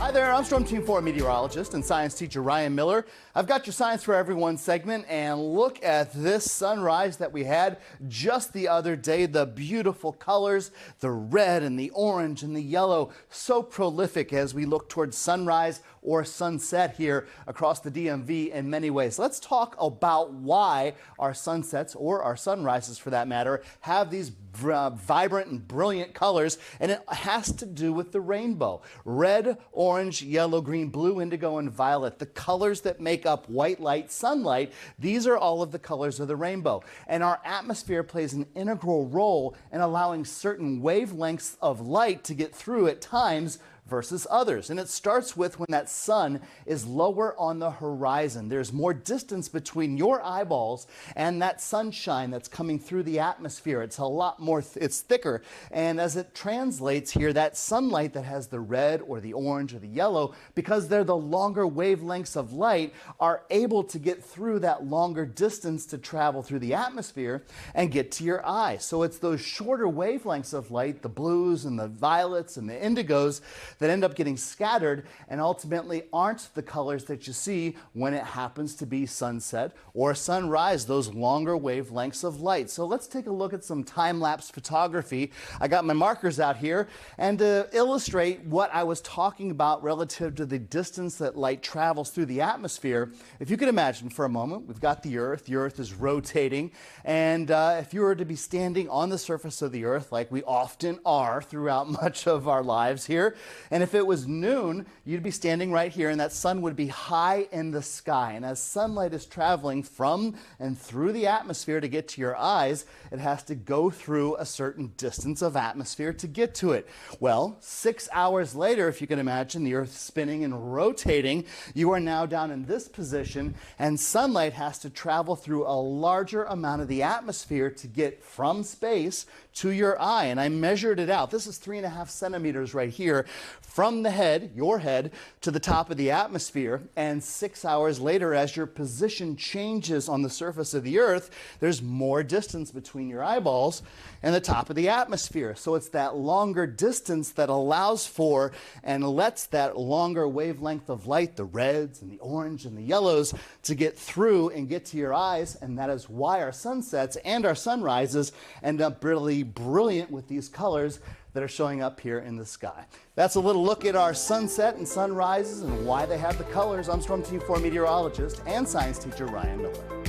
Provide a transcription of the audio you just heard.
Hi there, I'm Storm Team 4 meteorologist and science teacher Ryan Miller. I've got your Science for Everyone segment, and look at this sunrise that we had just the other day. The beautiful colors, the red and the orange and the yellow, so prolific as we look towards sunrise or sunset here across the DMV in many ways. Let's talk about why our sunsets, or our sunrises for that matter, have these vibrant and brilliant colors, and it has to do with the rainbow. Red, orange, yellow, green, blue, indigo, and violet, the colors that make up white light, sunlight, these are all of the colors of the rainbow. And our atmosphere plays an integral role in allowing certain wavelengths of light to get through at times versus others. And it starts with when that sun is lower on the horizon. There's more distance between your eyeballs and that sunshine that's coming through the atmosphere. It's a lot more, it's thicker. And as it translates here, that sunlight that has the red or the orange or the yellow, because they're the longer wavelengths of light, are able to get through that longer distance to travel through the atmosphere and get to your eye. So it's those shorter wavelengths of light, the blues and the violets and the indigos, that end up getting scattered and ultimately aren't the colors that you see when it happens to be sunset or sunrise, those longer wavelengths of light. So let's take a look at some time-lapse photography. I got my markers out here, and to illustrate what I was talking about relative to the distance that light travels through the atmosphere, if you could imagine for a moment, we've got the Earth is rotating, and if you were to be standing on the surface of the Earth like we often are throughout much of our lives here, and if it was noon, you'd be standing right here, and that sun would be high in the sky. And as sunlight is traveling from and through the atmosphere to get to your eyes, it has to go through a certain distance of atmosphere to get to it. Well, 6 hours later, if you can imagine the Earth spinning and rotating, you are now down in this position, and sunlight has to travel through a larger amount of the atmosphere to get from space to your eye. And I measured it out. This is 3.5 centimeters right here, from the head, your head, to the top of the atmosphere. And 6 hours later, as your position changes on the surface of the Earth, there's more distance between your eyeballs and the top of the atmosphere. So it's that longer distance that allows for and lets that longer wavelength of light, the reds and the orange and the yellows, to get through and get to your eyes. And that is why our sunsets and our sunrises end up really brilliant with these colors that are showing up here in the sky. That's a little look at our sunset and sunrises and why they have the colors. I'm Storm Team 4 meteorologist and science teacher Ryan Miller.